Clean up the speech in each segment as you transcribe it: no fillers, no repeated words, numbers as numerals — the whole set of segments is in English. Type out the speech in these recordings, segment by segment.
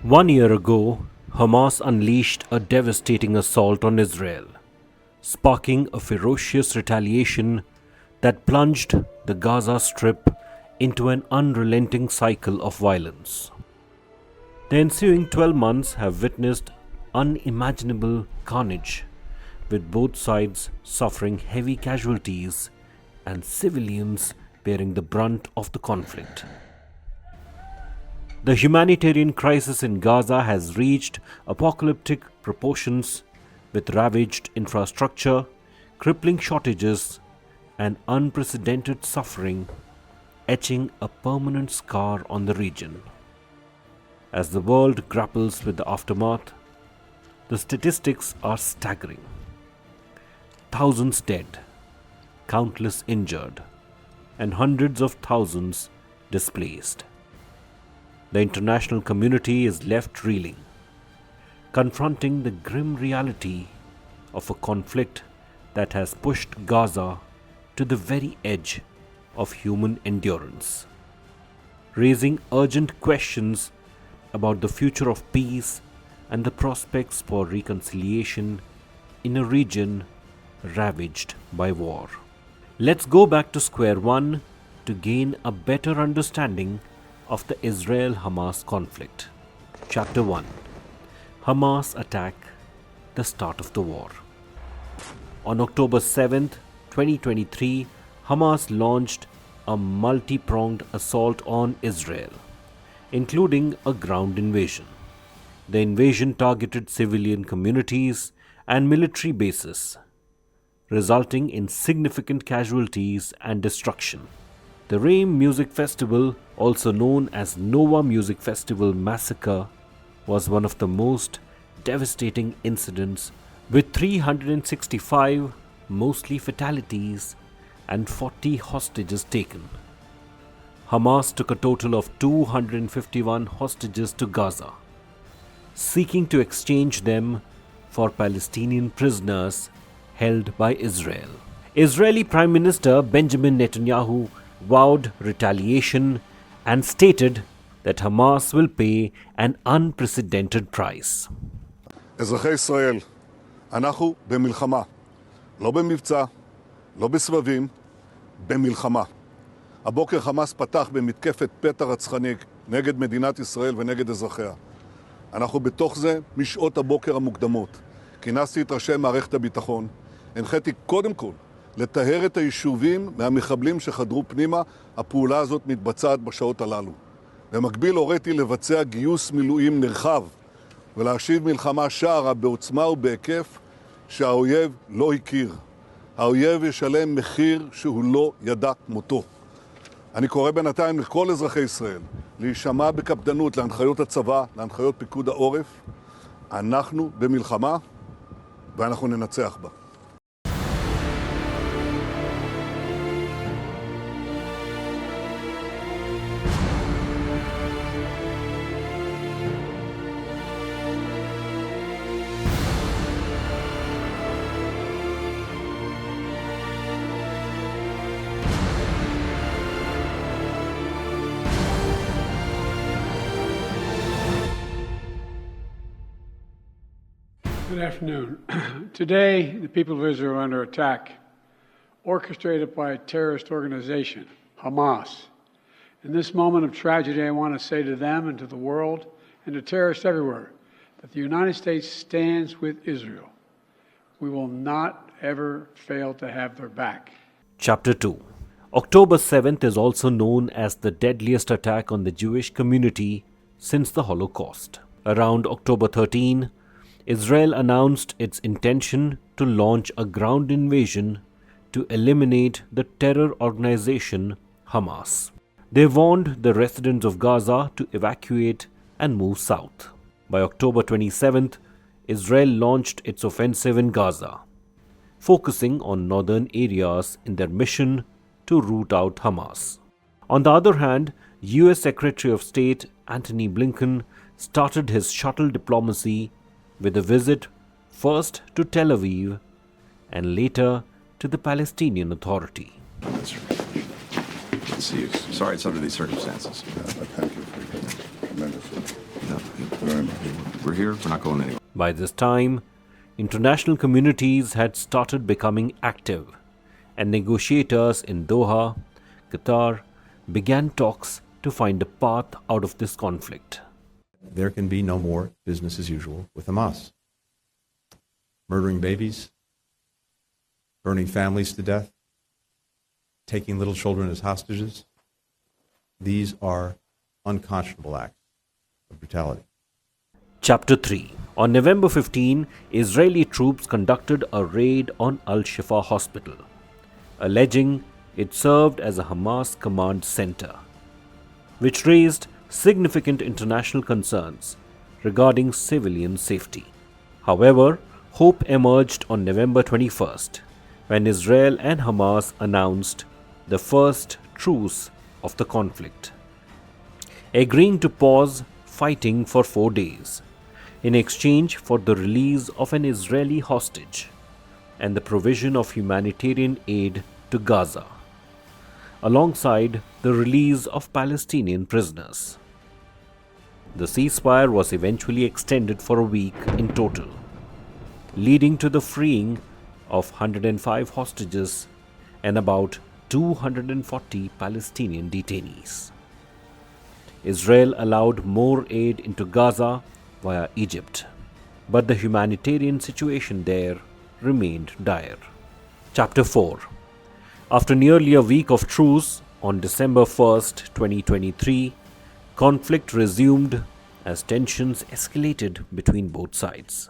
1 year ago, Hamas unleashed a devastating assault on Israel, sparking a ferocious retaliation that plunged the Gaza Strip into an unrelenting cycle of violence. The ensuing 12 months have witnessed unimaginable carnage, with both sides suffering heavy casualties and civilians bearing the brunt of the conflict. The humanitarian crisis in Gaza has reached apocalyptic proportions, with ravaged infrastructure, crippling shortages, and unprecedented suffering etching a permanent scar on the region. As the world grapples with the aftermath, the statistics are staggering. Thousands dead, countless injured, and hundreds of thousands displaced. The international community is left reeling, confronting the grim reality of a conflict that has pushed Gaza to the very edge of human endurance, raising urgent questions about the future of peace and the prospects for reconciliation in a region ravaged by war. Let's go back to square one to gain a better understanding of the Israel-Hamas conflict. Chapter 1. Hamas attack, the start of the war. On October 7th, 2023, Hamas launched a multi-pronged assault on Israel, including a ground invasion. The invasion targeted civilian communities and military bases, resulting in significant casualties and destruction. The Reim Music Festival, also known as Nova Music Festival Massacre, was one of the most devastating incidents, with 365 mostly fatalities and 40 hostages taken. Hamas took a total of 251 hostages to Gaza, seeking to exchange them for Palestinian prisoners held by Israel. Israeli Prime Minister Benjamin Netanyahu vowed retaliation and stated that Hamas will pay an unprecedented price. אזרחי ישראל, אנחנו במלחמה, לא במבצע, לא בסבבים, במלחמה. הבוקר חמאס פתח במתקפת פתע רצחנית נגד מדינת ישראל ונגד אזרחיה. אנחנו בתוך זה משעות הבוקר המוקדמות. כינסתי את ראשי מערכת הביטחון, הנחיתי קודם כל לטהר את היישובים מהמחבלים שחדרו פנימה. הפעולה הזאת מתבצעת בשעות הללו. במקביל הוריתי לבצע גיוס מילואים נרחב ולהשיב מלחמה שערה בעוצמה ובהיקף שהאויב לא הכיר. האויב ישלם מחיר שהוא לא ידע כמותו. אני קורא בינתיים לכל אזרחי ישראל להישמע בקפדנות להנחיות הצבא, להנחיות פיקוד העורף. אנחנו במלחמה ואנחנו ננצח בה. Good afternoon. Today, the people of Israel are under attack, orchestrated by a terrorist organization, Hamas. In this moment of tragedy, I want to say to them and to the world and to terrorists everywhere that the United States stands with Israel. We will not ever fail to have their back. Chapter 2. October 7th is also known as the deadliest attack on the Jewish community since the Holocaust. Around October 13, Israel announced its intention to launch a ground invasion to eliminate the terror organization Hamas. They warned the residents of Gaza to evacuate and move south. By October 27th, Israel launched its offensive in Gaza, focusing on northern areas in their mission to root out Hamas. On the other hand, US Secretary of State Antony Blinken started his shuttle diplomacy with a visit first to Tel Aviv and later to the Palestinian Authority. Sorry it's under these circumstances. Thank you for your tremendous. We're here. We're not going anywhere. By this time, international communities had started becoming active, and negotiators in Doha, Qatar, began talks to find a path out of this conflict. There can be no more business as usual with Hamas. Murdering babies, burning families to death, taking little children as hostages. These are unconscionable acts of brutality. Chapter 3. On November 15, Israeli troops conducted a raid on Al-Shifa hospital, alleging it served as a Hamas command center, which raised significant international concerns regarding civilian safety. However, hope emerged on November 21st, when Israel and Hamas announced the first truce of the conflict, agreeing to pause fighting for 4 days in exchange for the release of an Israeli hostage and the provision of humanitarian aid to Gaza, alongside the release of Palestinian prisoners. The ceasefire was eventually extended for a week in total, leading to the freeing of 105 hostages and about 240 Palestinian detainees. Israel allowed more aid into Gaza via Egypt, but the humanitarian situation there remained dire. Chapter 4. After nearly a week of truce, on December 1st, 2023, conflict resumed as tensions escalated between both sides.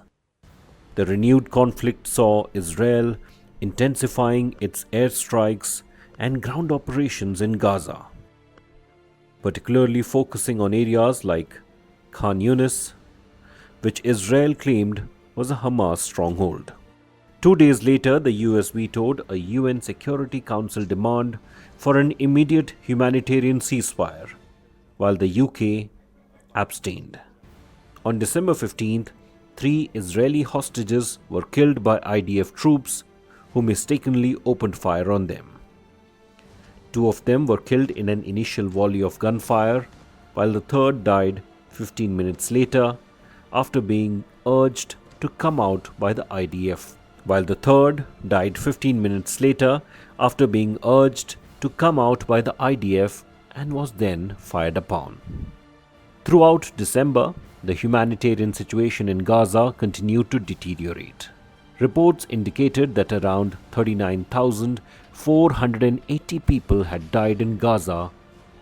The renewed conflict saw Israel intensifying its airstrikes and ground operations in Gaza, particularly focusing on areas like Khan Yunis, which Israel claimed was a Hamas stronghold. 2 days later, the US vetoed a UN Security Council demand for an immediate humanitarian ceasefire, while the UK abstained. On December 15th, 3 Israeli hostages were killed by IDF troops who mistakenly opened fire on them. 2 of them were killed in an initial volley of gunfire, while the third died 15 minutes later after being urged to come out by the IDF. And was then fired upon. Throughout December, the humanitarian situation in Gaza continued to deteriorate. Reports indicated that around 39,480 people had died in Gaza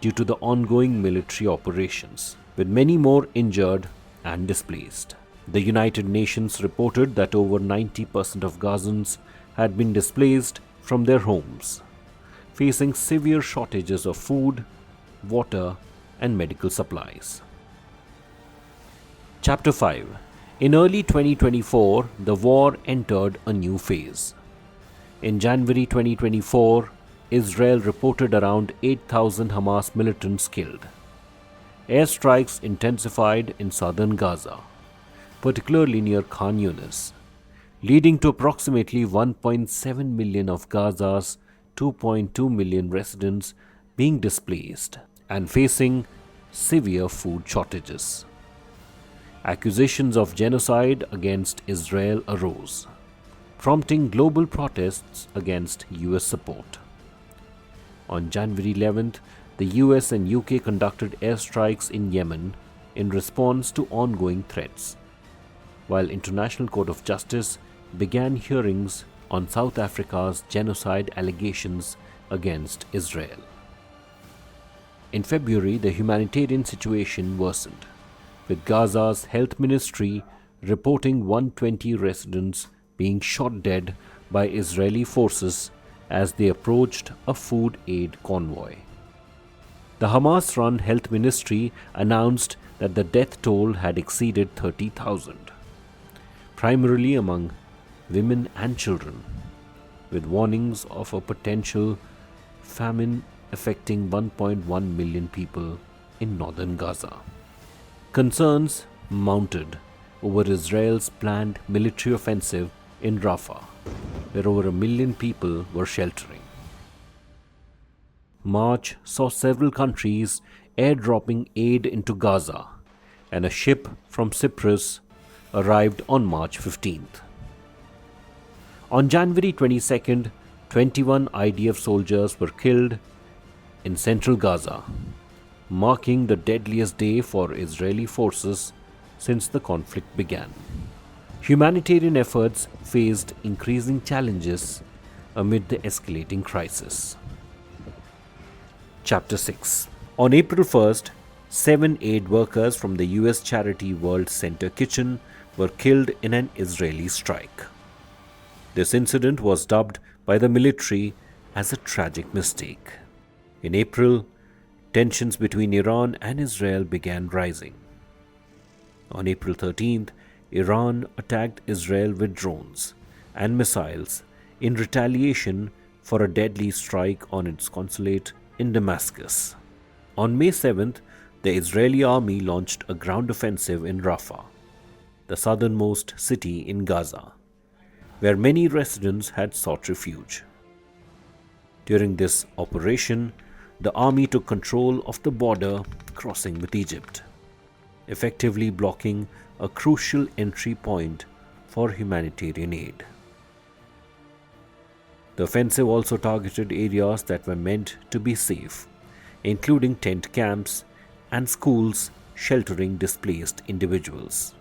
due to the ongoing military operations, with many more injured and displaced. The United Nations reported that over 90% of Gazans had been displaced from their homes, facing severe shortages of food, water, and medical supplies. Chapter 5. In early 2024, the war entered a new phase. In January 2024, Israel reported around 8,000 Hamas militants killed. Airstrikes intensified in southern Gaza, particularly near Khan Yunis, leading to approximately 1.7 million of Gaza's 2.2 million residents being displaced and facing severe food shortages. Accusations of genocide against Israel arose, prompting global protests against US support. On January 11th, the US and UK conducted airstrikes in Yemen in response to ongoing threats, while International Court of Justice began hearings on South Africa's genocide allegations against Israel. In February, the humanitarian situation worsened, with Gaza's health ministry reporting 120 residents being shot dead by Israeli forces as they approached a food aid convoy. The Hamas-run health ministry announced that the death toll had exceeded 30,000, primarily among women and children, with warnings of a potential famine affecting 1.1 million people in northern Gaza. Concerns mounted over Israel's planned military offensive in Rafah, where over 1 million people were sheltering. March saw several countries airdropping aid into Gaza, and a ship from Cyprus arrived on March 15th. On January 22nd, 21 IDF soldiers were killed in central Gaza, marking the deadliest day for Israeli forces since the conflict began. Humanitarian efforts faced increasing challenges amid the escalating crisis. Chapter 6. On April 1st, 7 aid workers from the US charity World Center Kitchen were killed in an Israeli strike. This incident was dubbed by the military as a tragic mistake. In April, tensions between Iran and Israel began rising. On April 13th, Iran attacked Israel with drones and missiles in retaliation for a deadly strike on its consulate in Damascus. On May 7th, the Israeli army launched a ground offensive in Rafah, the southernmost city in Gaza, where many residents had sought refuge. During this operation, the army took control of the border crossing with Egypt, effectively blocking a crucial entry point for humanitarian aid. The offensive also targeted areas that were meant to be safe, including tent camps and schools sheltering displaced individuals.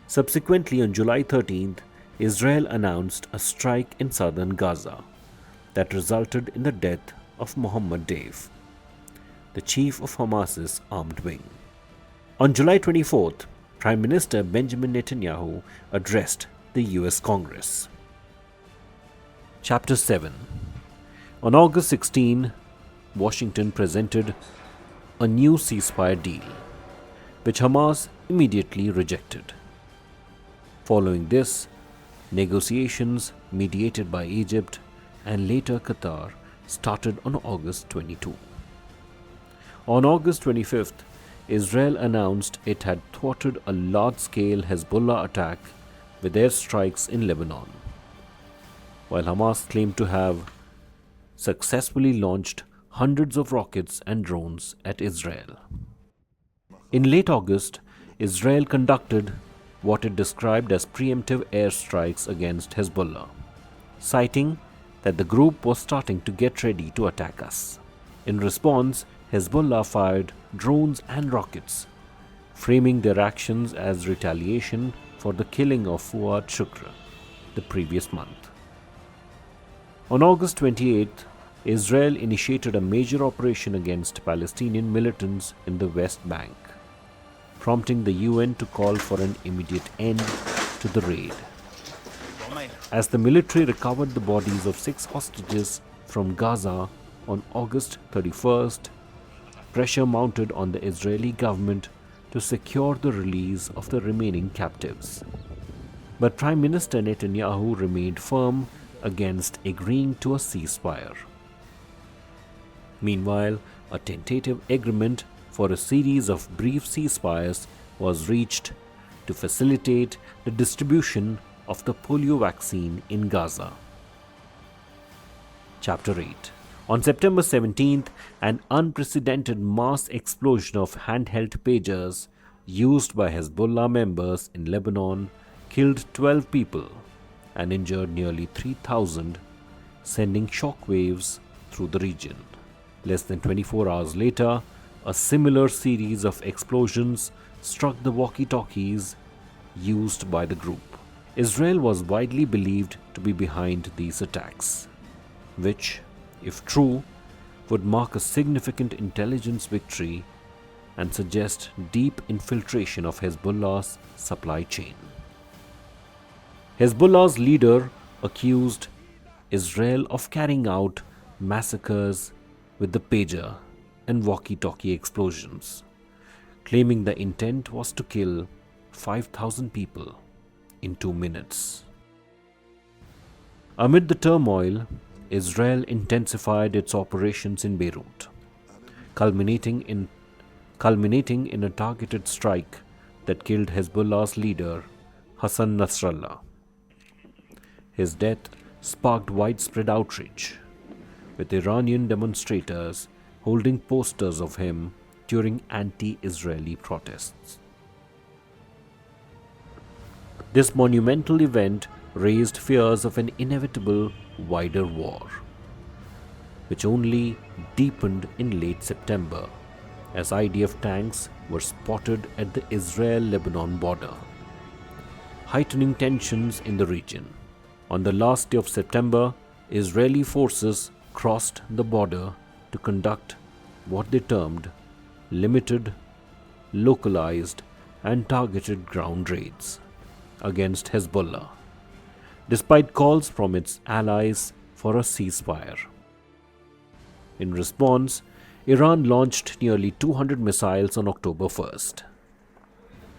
Subsequently, on July 13th, Israel announced a strike in southern Gaza that resulted in the death of Mohammed Deif, the chief of Hamas's armed wing. On July 24th, Prime Minister Benjamin Netanyahu addressed the US Congress. Chapter 7. On August 16, Washington presented a new ceasefire deal, which Hamas immediately rejected. Following this, negotiations mediated by Egypt and later Qatar started on August 22. On August 25th, Israel announced it had thwarted a large-scale Hezbollah attack with airstrikes in Lebanon, while Hamas claimed to have successfully launched hundreds of rockets and drones at Israel. In late August, Israel conducted what it described as preemptive airstrikes against Hezbollah, citing that the group was starting to get ready to attack us. In response, Hezbollah fired drones and rockets, framing their actions as retaliation for the killing of Fuad Shukr the previous month. On August 28th, Israel initiated a major operation against Palestinian militants in the West Bank, prompting the UN to call for an immediate end to the raid. As the military recovered the bodies of 6 hostages from Gaza on August 31st, pressure mounted on the Israeli government to secure the release of the remaining captives. But Prime Minister Netanyahu remained firm against agreeing to a ceasefire. Meanwhile, a tentative agreement for a series of brief ceasefires was reached to facilitate the distribution of the polio vaccine in Gaza. Chapter 8. On September 17th, an unprecedented mass explosion of handheld pagers used by Hezbollah members in Lebanon killed 12 people and injured nearly 3,000, sending shockwaves through the region. Less than 24 hours later, a similar series of explosions struck the walkie-talkies used by the group. Israel was widely believed to be behind these attacks, which, if true, would mark a significant intelligence victory and suggest deep infiltration of Hezbollah's supply chain. Hezbollah's leader accused Israel of carrying out massacres with the pager and walkie-talkie explosions, claiming the intent was to kill 5,000 people in 2 minutes. Amid the turmoil, Israel intensified its operations in Beirut, culminating in a targeted strike that killed Hezbollah's leader, Hassan Nasrallah. His death sparked widespread outrage, with Iranian demonstrators holding posters of him during anti-Israeli protests. This monumental event raised fears of an inevitable wider war, which only deepened in late September as IDF tanks were spotted at the Israel-Lebanon border, heightening tensions in the region. On the last day of September, Israeli forces crossed the border to conduct what they termed limited, localized, and targeted ground raids against Hezbollah, despite calls from its allies for a ceasefire. In response, Iran launched nearly 200 missiles on October 1st,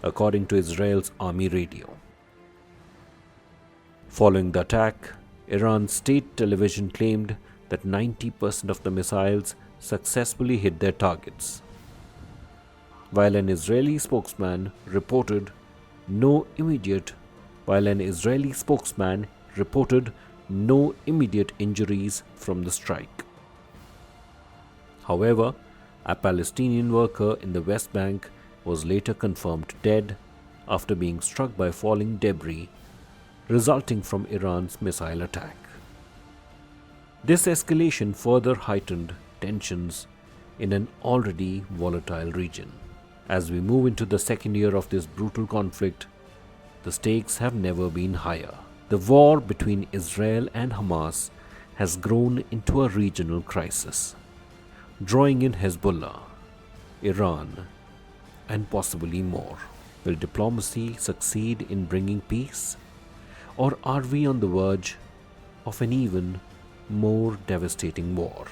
according to Israel's army radio. Following the attack, Iran's state television claimed that 90% of the missiles successfully hit their targets, while an Israeli spokesman reported no immediate injuries from the strike. However, a Palestinian worker in the West Bank was later confirmed dead after being struck by falling debris resulting from Iran's missile attack. This escalation further heightened tensions in an already volatile region. As we move into the second year of this brutal conflict, the stakes have never been higher. The war between Israel and Hamas has grown into a regional crisis, drawing in Hezbollah, Iran, and possibly more. Will diplomacy succeed in bringing peace? Or are we on the verge of an even more devastating war?